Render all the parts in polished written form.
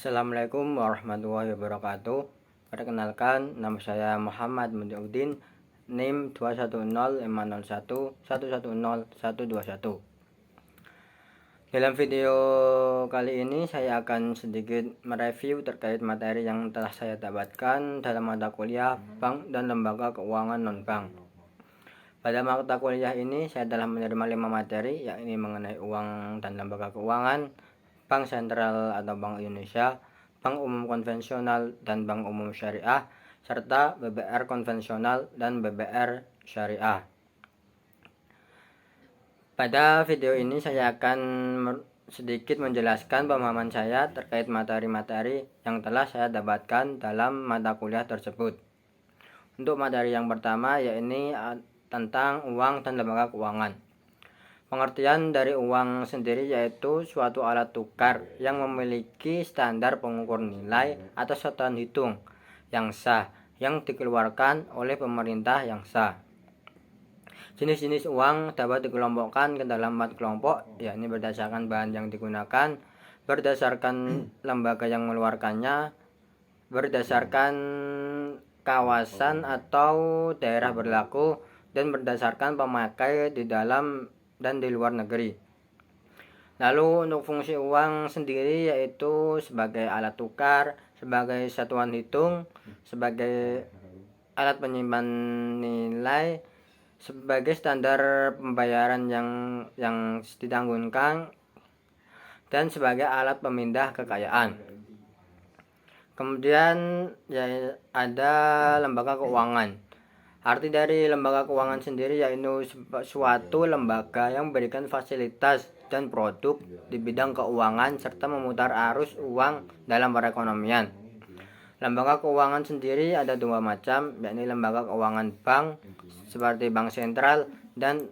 Assalamualaikum warahmatullahi wabarakatuh. Perkenalkan, nama saya Muhammad Mudiuddin, NIM 2105011011121. Dalam video kali ini saya akan sedikit mereview terkait materi yang telah saya dapatkan dalam mata kuliah Bank dan Lembaga Keuangan Non-Bank. Pada mata kuliah ini saya telah menerima 5 materi, yakni mengenai uang dan lembaga keuangan, Bank Sentral atau Bank Indonesia, Bank Umum Konvensional dan Bank Umum Syariah, serta BBR konvensional dan BBR Syariah. Pada video ini saya akan sedikit menjelaskan pemahaman saya terkait materi-materi yang telah saya dapatkan dalam mata kuliah tersebut. Untuk materi yang pertama yakni tentang uang dan lembaga keuangan. Pengertian dari uang sendiri yaitu suatu alat tukar yang memiliki standar pengukur nilai atau satuan hitung yang sah yang dikeluarkan oleh pemerintah yang sah. Jenis-jenis uang dapat dikelompokkan ke dalam 4 kelompok, yakni berdasarkan bahan yang digunakan, berdasarkan lembaga yang mengeluarkannya, berdasarkan kawasan atau daerah berlaku, dan berdasarkan pemakai di dalam dan di luar negeri. Lalu untuk fungsi uang sendiri yaitu sebagai alat tukar, sebagai satuan hitung, sebagai alat penyimpan nilai, sebagai standar pembayaran yang ditanggungan, dan sebagai alat pemindah kekayaan. Kemudian ya ada lembaga keuangan. Arti dari lembaga keuangan sendiri yaitu suatu lembaga yang memberikan fasilitas dan produk di bidang keuangan serta memutar arus uang dalam perekonomian. Lembaga keuangan sendiri ada 2 macam, yakni lembaga keuangan bank seperti bank sentral dan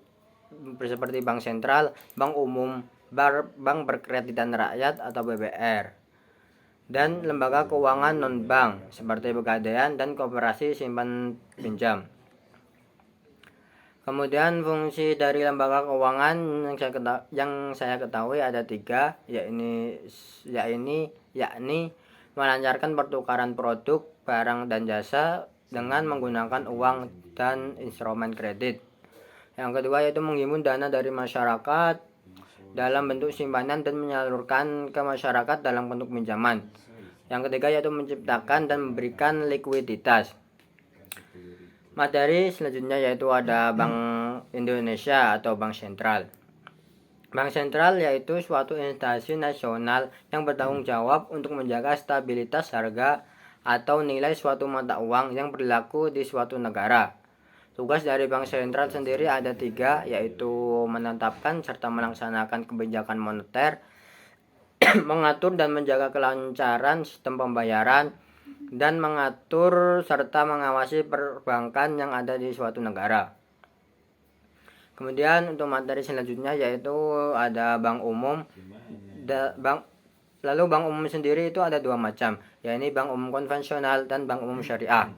seperti bank sentral, bank umum, bank berkreditan rakyat atau BBR, dan lembaga keuangan non-bank seperti pegadaian dan koperasi simpan pinjam. Kemudian fungsi dari lembaga keuangan yang saya ketahui ada 3, yakni melancarkan pertukaran produk, barang dan jasa dengan menggunakan uang dan instrumen kredit. Yang kedua yaitu menghimpun dana dari masyarakat dalam bentuk simpanan dan menyalurkan ke masyarakat dalam bentuk pinjaman. Yang ketiga yaitu menciptakan dan memberikan likuiditas. Materi selanjutnya yaitu ada Bank Indonesia atau Bank Sentral. Bank sentral yaitu suatu instansi nasional yang bertanggung jawab untuk menjaga stabilitas harga atau nilai suatu mata uang yang berlaku di suatu negara. Tugas dari bank sentral sendiri ada 3, yaitu menetapkan serta melaksanakan kebijakan moneter, mengatur dan menjaga kelancaran sistem pembayaran, dan mengatur serta mengawasi perbankan yang ada di suatu negara. Kemudian untuk materi selanjutnya yaitu ada bank umum. Lalu bank umum sendiri itu ada 2 macam, yakni bank umum konvensional dan bank umum syariah.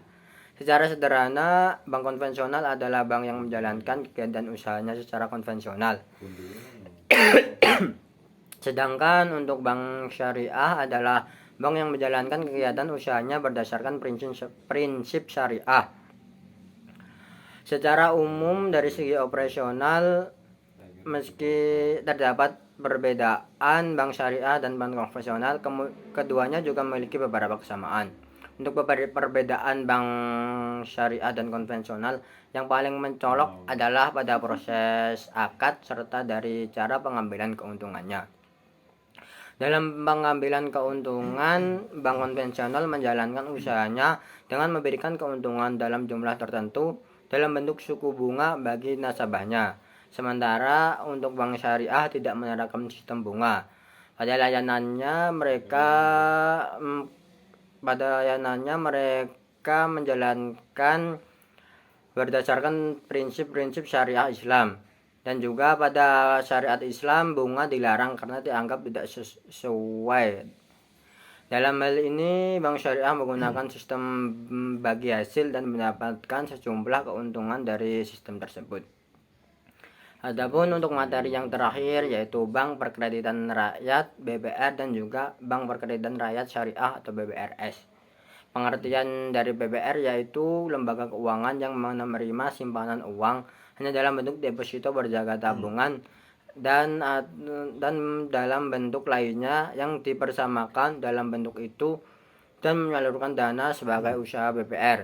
Secara sederhana, bank konvensional adalah bank yang menjalankan kegiatan usahanya secara konvensional. Sedangkan untuk bank syariah adalah bank yang menjalankan kegiatan usahanya berdasarkan prinsip syariah. Secara umum dari segi operasional, meski terdapat perbedaan bank syariah dan bank konvensional, keduanya juga memiliki beberapa kesamaan. Untuk perbedaan bank syariah dan konvensional, yang paling mencolok adalah pada proses akad serta dari cara pengambilan keuntungannya. Dalam pengambilan keuntungan, bank konvensional menjalankan usahanya dengan memberikan keuntungan dalam jumlah tertentu dalam bentuk suku bunga bagi nasabahnya. Sementara untuk bank syariah tidak menerapkan sistem bunga. Pada layanannya mereka menjalankan berdasarkan prinsip-prinsip syariah Islam. Dan juga pada syariat Islam bunga dilarang karena dianggap tidak sesuai. Dalam hal ini, bank syariah menggunakan sistem bagi hasil dan mendapatkan sejumlah keuntungan dari sistem tersebut. Adapun untuk materi yang terakhir yaitu Bank Perkreditan Rakyat (BPR) dan juga Bank Perkreditan Rakyat Syariah atau BBRS. Pengertian dari BPR yaitu lembaga keuangan yang menerima simpanan uang hanya dalam bentuk deposito berjaga tabungan dan dalam bentuk lainnya yang dipersamakan dalam bentuk itu dan menyalurkan dana sebagai usaha BPR.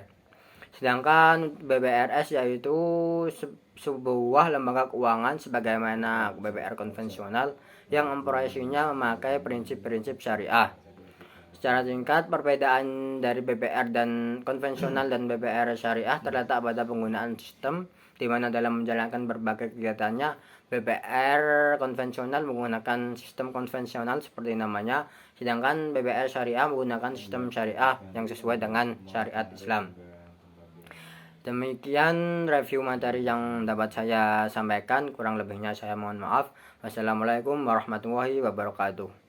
Sedangkan BBRS yaitu sebuah lembaga keuangan sebagaimana BPR konvensional yang operasinya memakai prinsip-prinsip syariah. Secara singkat, perbedaan dari BPR dan konvensional dan BPR syariah terletak pada penggunaan sistem, di mana dalam menjalankan berbagai kegiatannya, BPR konvensional menggunakan sistem konvensional seperti namanya, sedangkan BPR syariah menggunakan sistem syariah yang sesuai dengan syariat Islam. Demikian review materi yang dapat saya sampaikan, kurang lebihnya saya mohon maaf. Wassalamualaikum warahmatullahi wabarakatuh.